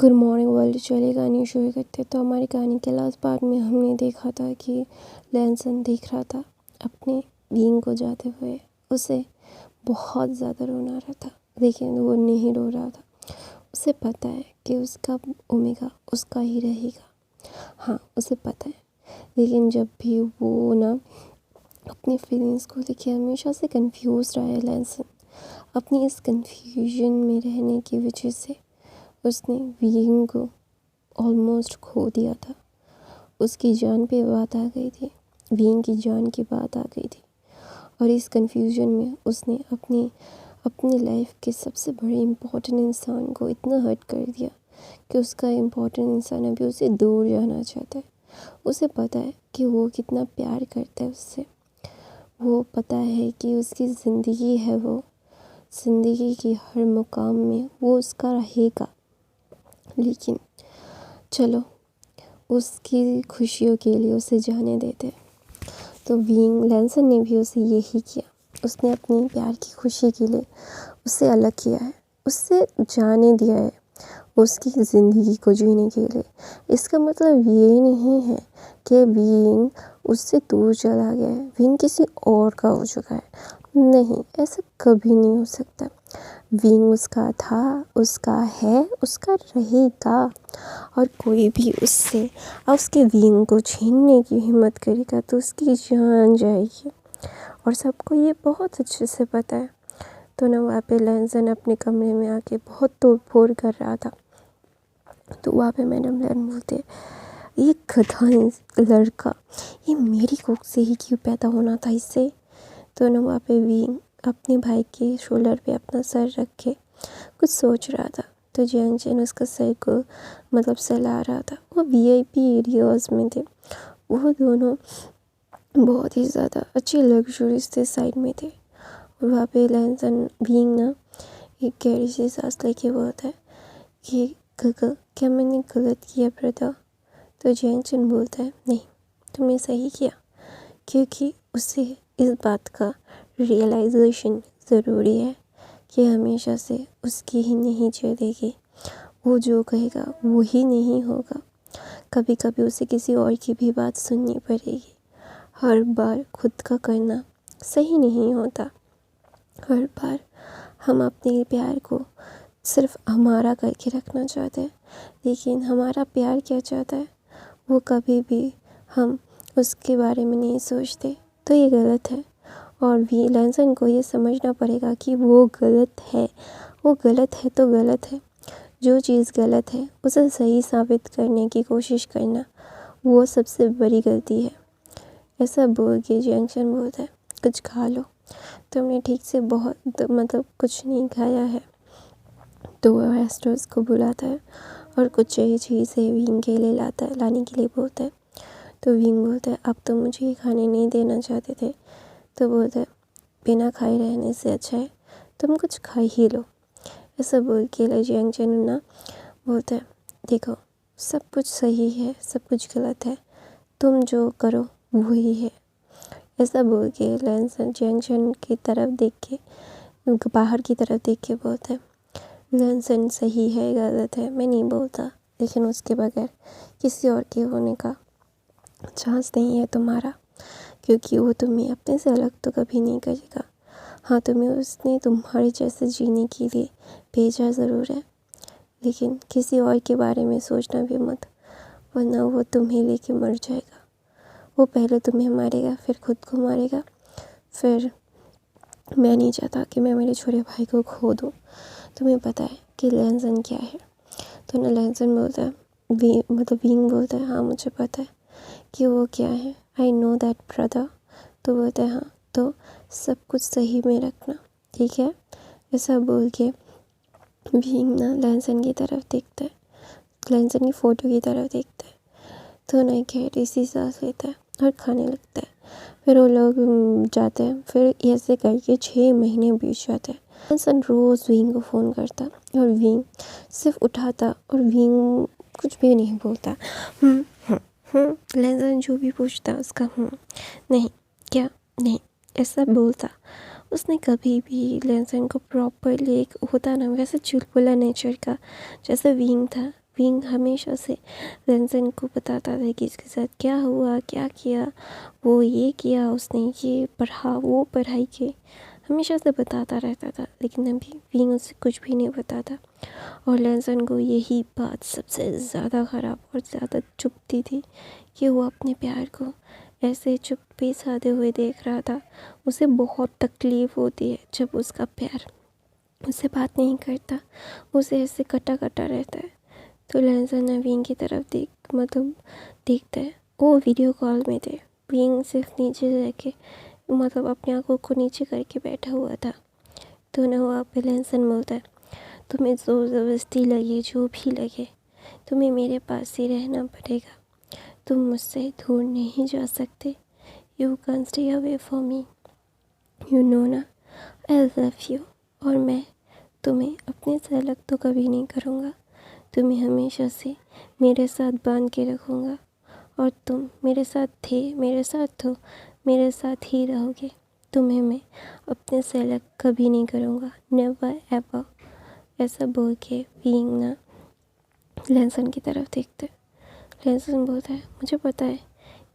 Good morning world चलिए कहानी शुरू करते। तो हमारी कहानी के लास्ट पार्ट में हमने देखा था कि लैनसन देख रहा था अपने बीइंग को जाते हुए। उसे बहुत ज़्यादा रोना आ रहा था, लेकिन वो नहीं रो रहा था। उसे पता है कि उसका ओमेगा उसका ही रहेगा। हाँ, उसे पता है, लेकिन जब भी वो ना अपनी फीलिंग्स को लेके हमेशा से कंफ्यूज रहा है लैनसन। अपनी इस कंफ्यूजन में रहने की वजह से उसने बीइंग को ऑलमोस्ट खो दिया था। उसकी जान पे बात आ गई थी, बीइंग की जान की बात आ गई थी। और इस कंफ्यूजन में उसने अपनी लाइफ के सबसे बड़े इम्पोर्टेंट इंसान को इतना हर्ट कर दिया कि उसका इम्पोर्टेंट इंसान अभी उसे दूर जाना चाहता है। उसे पता है कि वो कितना प्यार करता है उससे। वो पता है कि उसकी ज़िंदगी है, वो ज़िंदगी की हर मुकाम में वो उसका रहेगा। लेकिन चलो, उसकी खुशियों के लिए उसे जाने देते। तो बीइंग लैनसन ने भी उसे यही किया। उसने अपनी प्यार की खुशी के लिए उससे अलग किया है, उससे जाने दिया है उसकी ज़िंदगी को जीने के लिए। इसका मतलब ये नहीं है कि बीइंग उससे दूर चला गया है, बीइंग किसी और का हो चुका है। नहीं, ऐसा कभी नहीं हो सकता। बीइंग उसका था, उसका है, उसका रहेगा। और कोई भी उससे उसके बीइंग को छीनने की हिम्मत करेगा तो उसकी जान जाएगी। और सबको ये बहुत अच्छे से पता है। तो ना वहाँ पे लैनसन अपने कमरे में आके बहुत तोड़ फोड़ कर रहा था। तो वहाँ पे मैडम लैन बोलते, ये गधा लड़का, ये मेरी कोख से ही क्यों पैदा होना था इससे। तो ना वहाँ पे बीइंग अपने भाई के शोल्डर पे अपना सर रख के कुछ सोच रहा था। तो जियांग चेन उसका सर को सहला रहा था। वो वीआईपी एरियाज में थे, वो दोनों बहुत ही ज़्यादा अच्छे लग्जरीज थे, साइड में थे। और वहाँ पे लैनसन बीइंग ना एक गहरी सी सांस लेके बोलता है कि गगा, क्या मैंने गलत किया ब्रदर। तो जियांग चेन बोलता है, नहीं, तुमने सही किया, क्योंकि उसे इस बात का रियलाइजेशन ज़रूरी है कि हमेशा से उसकी ही नहीं चलेगी। वो जो कहेगा वो ही नहीं होगा। कभी कभी उसे किसी और की भी बात सुननी पड़ेगी। हर बार खुद का करना सही नहीं होता। हर बार हम अपने प्यार को सिर्फ हमारा करके रखना चाहते हैं, लेकिन हमारा प्यार क्या चाहता है वो कभी भी हम उसके बारे में नहीं सोचते। तो ये गलत है। और भी लैनसन को ये समझना पड़ेगा कि वो गलत है। वो गलत है तो गलत है। जो चीज़ गलत है उसे सही साबित करने की कोशिश करना, वो सबसे बड़ी गलती है। ऐसा बोल के जियांग चेन बोलता है, कुछ खा लो, तुमने ठीक से बहुत कुछ नहीं खाया है। तो वो एस्ट्रोस को बुलाता है और कुछ चाहिए चीज़ें बीइंग के लिए लाने के लिए बोलता है। तो बीइंग बोलता है, अब तो मुझे ये खाने नहीं देना चाहते थे। तो बोलता है, बिना खाए रहने से अच्छा है तुम कुछ खा ही लो। ऐसा बोल के जियांग चेन ना बोलता है, देखो, सब कुछ सही है, सब कुछ गलत है, तुम जो करो वही है। ऐसा बोल के लैनसन जियांग चेन की तरफ देख के, बाहर की तरफ देख के बोलता है, लैनसन सही है गलत है मैं नहीं बोलता, लेकिन उसके बगैर किसी और के होने का चांस नहीं है तुम्हारा, क्योंकि वो तुम्हें अपने से अलग तो कभी नहीं करेगा। हाँ, तुम्हें उसने तुम्हारे जैसे जीने के लिए भेजा ज़रूर है, लेकिन किसी और के बारे में सोचना भी मत, वरना वो तुम्हें लेके मर जाएगा। वो पहले तुम्हें मारेगा, फिर खुद को मारेगा। फिर मैं नहीं चाहता कि मैं मेरे छोटे भाई को खो दूँ। तुम्हें पता है कि लैनसन क्या है। तो ना लैनसन बोलता है, बीइंग बोलता है, हाँ मुझे पता है कि वो क्या है, आई नो दैट ब्रदर। तो बोलता है, हाँ तो सब कुछ सही में रखना, ठीक है। ऐसा बोल के बीइंग ना लैनसन की तरफ देखता है, लैनसन की फ़ोटो की तरफ देखता है। तो ना गहरी सी सांस लेता है और खाने लगता है। फिर वो लोग जाते हैं। फिर ऐसे करके 6 महीने बीत जाते हैं। लैनसन रोज़ बीइंग को फ़ोन करता और बीइंग सिर्फ उठाता और बीइंग कुछ भी नहीं बोलता। लैनसन जो भी पूछता उसका नहीं, क्या नहीं, ऐसा बोलता। उसने कभी भी लैनसन को प्रॉपरली एक होता ना वैसे चुलबुला नेचर का जैसा बीइंग था, विंग हमेशा से लेंसन को बताता था कि इसके साथ क्या हुआ, क्या किया, वो ये किया, उसने ये पढ़ा, वो पढ़ाई की, हमेशा से बताता रहता था। लेकिन अभी विंग उससे कुछ भी नहीं बताता और लेंसन को यही बात सबसे ज़्यादा ख़राब और ज़्यादा चुभती थी कि वो अपने प्यार को ऐसे चुप्पी साधे हुए देख रहा था। उसे बहुत तकलीफ़ होती है जब उसका प्यार उससे बात नहीं करता, उसे ऐसे कटा कटा रहता है। तो लेंसन विंग की तरफ देखता है। वो वीडियो कॉल में थे, विंग सिर्फ नीचे रह के अपनी आंखों को नीचे करके बैठा हुआ था। तो ना वहाँ पे लेंसन बोलता है, तुम्हें ज़ोर ज़बरदस्ती लगे, जो भी लगे, तुम्हें मेरे पास ही रहना पड़ेगा, तुम मुझसे दूर नहीं जा सकते। You can stay away for me, you know ना, आई लव यू। और मैं तुम्हें अपने से अलग तो कभी नहीं करूँगा, तुम्हें हमेशा से मेरे साथ बांध के रखूँगा और तुम मेरे साथ थे, मेरे साथ हो, मेरे साथ ही रहोगे। तुम्हें मैं अपने से अलग कभी नहीं करूँगा, नेवर एवर। ऐसा बोल के विंग ना लेंसन की तरफ देखते। लेंसन बोलता है, मुझे पता है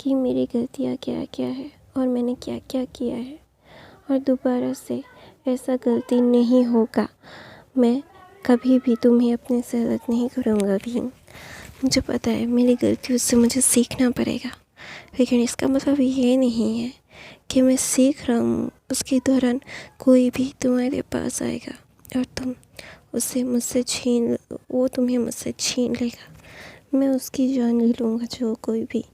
कि मेरी गलतियाँ क्या क्या है और मैंने क्या क्या किया है और दोबारा से ऐसा गलती नहीं होगा। मैं कभी भी तुम्हें अपने से अलग नहीं करूँगा विंग। मुझे पता है मेरी गलतियों से मुझे सीखना पड़ेगा, लेकिन इसका मतलब ये नहीं है कि मैं सीख रहा हूँ उसके दौरान कोई भी तुम्हारे पास आएगा और तुम वो तुम्हें मुझसे छीन लेगा। मैं उसकी जान ले लूँगा जो कोई भी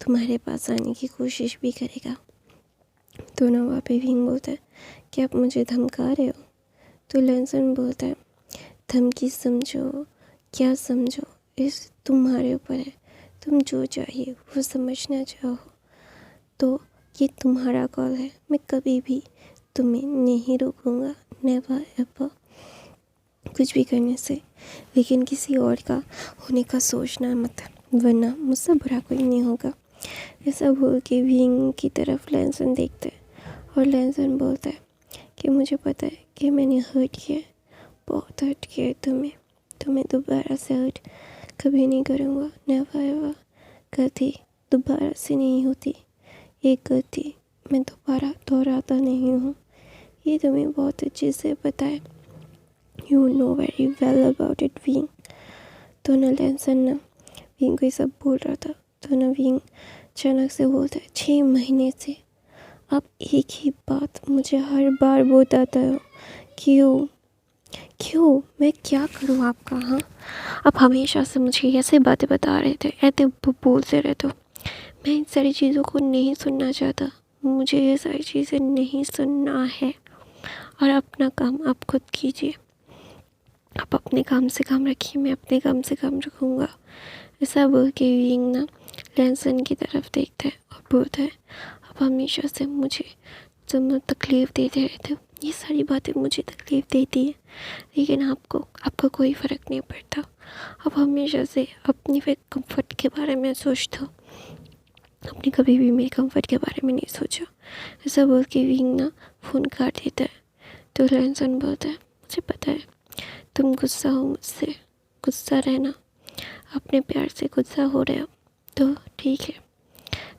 तुम्हारे पास आने की कोशिश भी करेगा। तो ना वहाँ पे विंग बोलता है कि आप मुझे धमका रहे हो। तो लेंसन बोलता है, धमकी समझो क्या समझो, इस तुम्हारे ऊपर है, तुम जो चाहिए वो समझना चाहो तो ये तुम्हारा कॉल है, मैं कभी भी तुम्हें नहीं रोकूंगा, नेवर एवर कुछ भी करने से। लेकिन किसी और का होने का सोचना मत, वरना मुझसे बुरा कोई नहीं होगा। ऐसा बोल के विंग की तरफ लेंसन देखता है और लेंसन बोलता है कि मुझे पता है कि मैंने हर्ट किया है, बहुत हर्ट किया है तुम्हें दोबारा से हर्ट कभी नहीं करूँगा, नेवर एवर। गलती दोबारा से नहीं होती, एक गलती मैं दोबारा दोहराता नहीं हूँ, ये तुम्हें बहुत अच्छे से पता है। You know very well about it wing. तो ना लेंसन ना विंग को ये सब बोल रहा था। तो ना विंग अचानक से बोलता है, 6 महीने से आप एक ही बात मुझे हर बार बताते हो, क्यों मैं क्या करूँ आपका? हाँ, आप हमेशा से मुझे ऐसे बातें बता रहे थे, ऐसे बोलते रहते हो। मैं इन सारी चीज़ों को नहीं सुनना चाहता, मुझे ये सारी चीज़ें नहीं सुनना है और अपना काम आप खुद कीजिए। आप अपने काम से काम रखिए, मैं अपने काम से काम रखूँगा। ऐसा बोल के विंग ना लेंसन की तरफ देखता है और बोलता है, आप हमेशा से मुझे तकलीफ़ देते रहते हो, ये सारी बातें मुझे तकलीफ़ देती है, लेकिन आपका कोई फ़र्क नहीं पड़ता। आप हमेशा से अपनी कंफर्ट के बारे में सोचते हो, आपने कभी भी मेरे कंफर्ट के बारे में नहीं सोचा। ऐसा बोल के विंग ना फ़ोन काट देता है। तो लेंसन बोलता है, मुझे पता है तुम गुस्सा हो मुझसे, गुस्सा रहना, अपने प्यार से गुस्सा हो रहे हो तो ठीक है,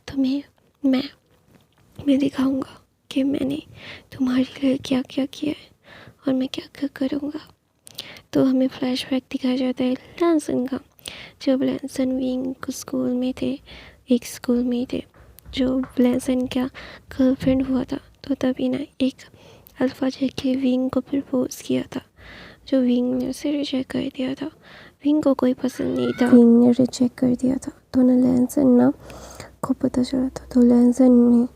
तुम्हें मैं दिखाऊंगा कि मैंने तुम्हारे लिए क्या क्या किया है और मैं क्या क्या करूँगा। तो हमें फ्लैशबैक दिखाया जाता है लेंसन का, जब लेंसन विंग स्कूल में थे, एक स्कूल में थे, जो लेंसन का गर्लफ्रेंड हुआ था। तो तभी ना एक अल्फ़ा जाके विंग को प्रपोज किया था, जो विंग ने उसे रिजेक्ट कर दिया था। विंग को कोई पसंद नहीं था, विंग ने रिजेक्ट कर दिया था। तो ना लेंसन ना को पता चला था, तो लेंसन ने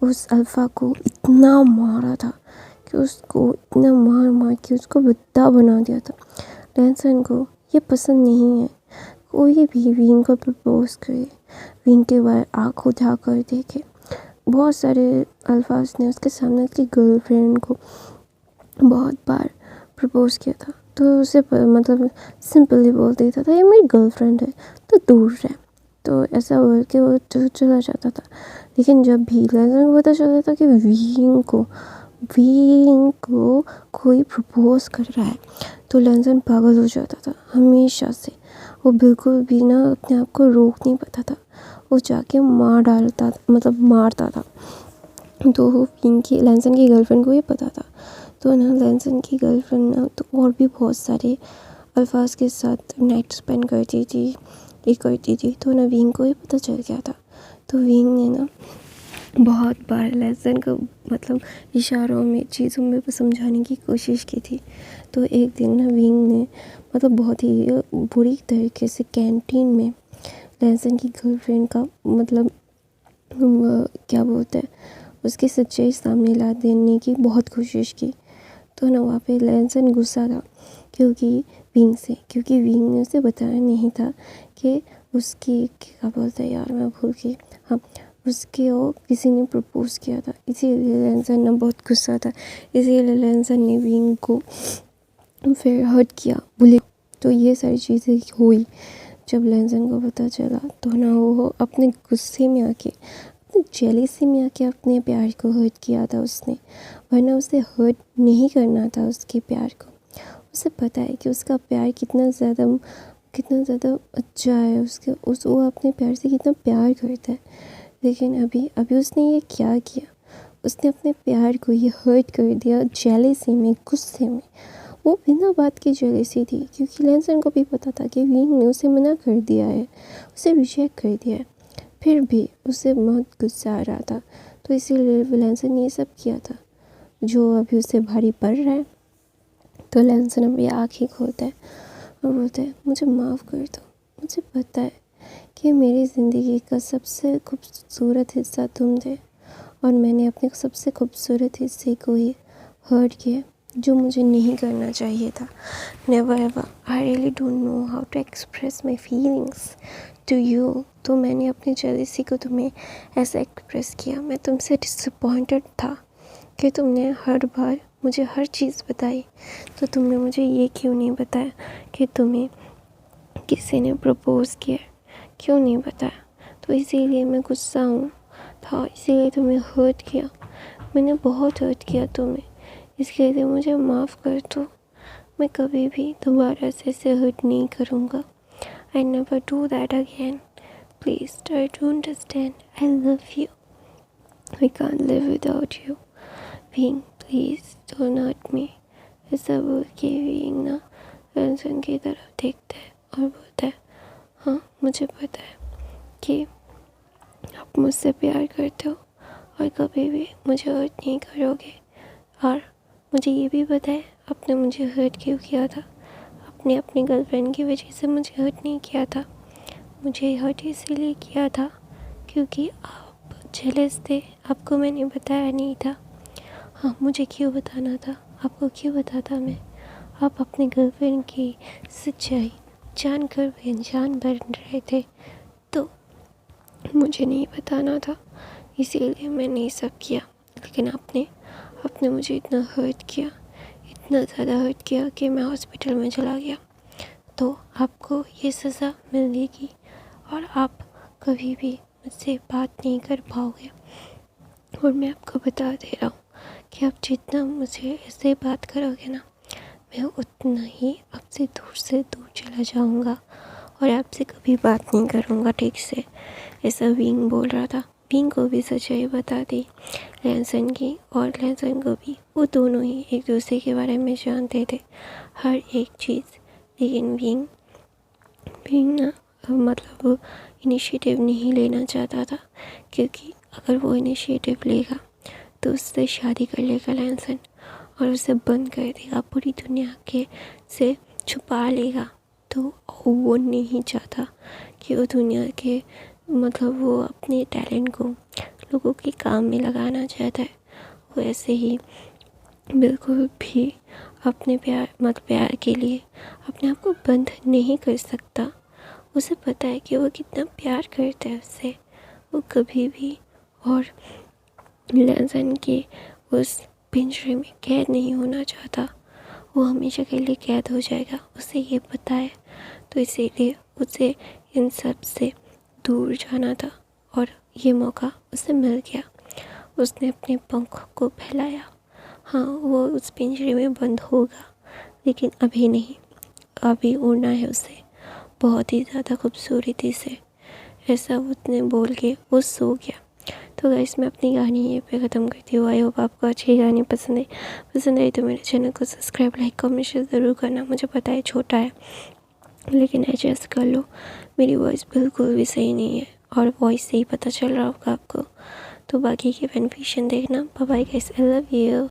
उस अल्फ़ा को इतना मारा था कि उसको इतना मार के उसको बुद्धा बना दिया था। लेंसन को ये पसंद नहीं है कोई भी विंग को प्रपोज करे, विंग के बाहर आँख उठा कर देखे। बहुत सारे अल्फाज ने उसके सामने उसकी गर्लफ्रेंड को बहुत बार प्रपोज किया था, तो उसे सिंपली बोल देता था, ये मेरी गर्लफ्रेंड है तो दूर रहे। तो ऐसा बोल के वो चला जाता था। लेकिन जब भी लेंसन को पता चलता था कि विंग को कोई प्रपोज कर रहा है, तो लेंसन पागल हो जाता था हमेशा से। वो बिल्कुल भी ना अपने आप को रोक नहीं पाता था। वो जाके मारता था। तो विंग की लैंसन की गर्लफ्रेंड को ये पता था। तो ना लैंसन की गर्लफ्रेंड ना तो और भी बहुत सारे अल्फाज के साथ नाइट स्पेंड करती थी, ये करती थी। तो ना विंग को ये पता चल गया था। तो विंग ने ना बहुत बार लैंसन को इशारों में, चीज़ों में समझाने की कोशिश की थी। तो एक दिन ना विंग ने बहुत ही बुरी तरीके से कैंटीन में लैंसन की गर्लफ्रेंड का क्या बोलते हैं, उसकी सच्चाई सामने ला देने की बहुत कोशिश की। तो ना वहाँ पे लैंसन गुस्सा था क्योंकि विंग ने उसे बताया नहीं था कि उसकी क्या बोलते हैं यार, मैं भूल गई। हाँ, उसके वो किसी ने प्रपोज किया था, इसीलिए लैंसन ना बहुत गुस्सा था। इसीलिए लैंसन ने विंग को फिर हर्ट किया, बुली। तो ये सारी चीज़ें हुई। जब लैंसन को पता चला तो ना वो अपने गुस्से में आके, अपने जेलसी में आके अपने प्यार को हर्ट किया था उसने। वरना उसे हर्ट नहीं करना था उसके प्यार को। उसे पता है कि उसका प्यार कितना ज़्यादा अच्छा है, वो अपने प्यार से कितना प्यार करता है। लेकिन अभी उसने ये क्या किया, उसने अपने प्यार को ये हर्ट कर दिया जेलसी में, गुस्से में। वो बिना बात की जेलसी थी क्योंकि लैंसन को भी पता था कि विंग ने उसे मना कर दिया है, उसे रिजेक्ट कर दिया है। फिर भी उसे बहुत गुस्सा आ रहा था। तो इसीलिए लैंसन ने ये सब किया था जो अभी उसे भारी पड़ रहा है। तो लैंसन अभी आँखें खोलता है और बोलता है, मुझे माफ़ कर दो। मुझे पता है कि मेरी ज़िंदगी का सबसे खूबसूरत हिस्सा तुम थे और मैंने अपने सबसे खूबसूरत हिस्से को ही हर्ट किया, जो मुझे नहीं करना चाहिए था। Never ever, I really don't know how to express my feelings to you. तो मैंने अपनी जेलसी को तुम्हें ऐसा एक्सप्रेस किया। मैं तुमसे डिसअपॉइंटेड था कि तुमने हर बार मुझे हर चीज़ बताई। तो तुमने मुझे ये क्यों नहीं बताया कि तुम्हें किसी ने प्रपोज़ किया, क्यों नहीं बताया? तो इसीलिए मैं गुस्सा था, इसीलिए तुम्हें हर्ट किया। मैंने बहुत हर्ट किया तुम्हें, इसके लिए मुझे माफ़ कर दो। मैं कभी भी दोबारा से ऐसे हर्ट नहीं करूँगा। I never do that again. Please try to understand, I love you, I can't live without you. Wing, please don't hurt me. ऐसा बोल के विंग ना लैंसन की तरफ देखता है और बोलता है, हाँ मुझे पता है कि आप मुझसे प्यार करते हो और कभी भी मुझे हर्ट नहीं करोगे। और मुझे ये भी पता है आपने मुझे हर्ट क्यों किया था। आपने अपनी गर्लफ्रेंड की वजह से मुझे हर्ट नहीं किया था। मुझे हर्ट इसीलिए किया था क्योंकि आप जेलस थे, आपको मैंने बताया नहीं था। हाँ, मुझे क्यों बताना था, आपको क्यों बताता मैं? आप अपनी गर्लफ्रेंड की सच्चाई जानकर भी अनजान बन रहे थे, तो मुझे नहीं बताना था, इसीलिए मैंने ये सब किया। लेकिन आपने मुझे इतना हर्ट किया, इतना ज़्यादा हर्ट किया कि मैं हॉस्पिटल में चला गया। तो आपको ये सज़ा मिलेगी और आप कभी भी मुझसे बात नहीं कर पाओगे। और मैं आपको बता दे रहा हूँ कि आप जितना मुझे ऐसे बात करोगे ना, मैं उतना ही आपसे दूर चला जाऊँगा और आपसे कभी बात नहीं करूँगा ठीक से। ऐसा विंग बोल रहा था। विंग को भी सच्चाई बता दी लैंसन की, और लैंसन को भी। वो दोनों ही एक दूसरे के बारे में जानते थे हर एक चीज़। लेकिन विंग ना इनिशिएटिव नहीं लेना चाहता था, क्योंकि अगर वो इनिशिएटिव लेगा तो उससे शादी कर लेगा लैंसन और उसे बंद कर देगा, पूरी दुनिया के से छुपा लेगा। तो वो नहीं चाहता कि वो दुनिया के वो अपने टैलेंट को लोगों के काम में लगाना चाहता है। वो ऐसे ही बिल्कुल भी अपने प्यार के लिए अपने आप को बंद नहीं कर सकता। उसे पता है कि वो कितना प्यार करता है उससे। वो कभी भी और लैंसन के उस पिंजरे में कैद नहीं होना चाहता। वो हमेशा के लिए कैद हो जाएगा, उसे ये पता है। तो इसीलिए उसे इन सब से दूर जाना था और ये मौका उसे मिल गया। उसने अपने पंखों को फैलाया। हाँ, वो उस पिंजरे में बंद होगा, लेकिन अभी नहीं, अभी उड़ना है उसे। बहुत ही ज़्यादा खूबसूरती से। ऐसा उसने बोल के वो सो गया। तो गाइस मैं अपनी कहानी यहीं पे ख़त्म करती हूँ। आई होप आपको अच्छी कहानी पसंद आई तो मेरे चैनल को सब्सक्राइब, लाइक, कमेंट, शेयर ज़रूर करना। मुझे पता है छोटा है लेकिन एडजस्ट कर लो, मेरी वॉइस बिल्कुल भी सही नहीं है और वॉइस से ही पता चल रहा होगा आपको। तो बाकी के बेनिफिशियन देखना। Bye bye guys, I love you.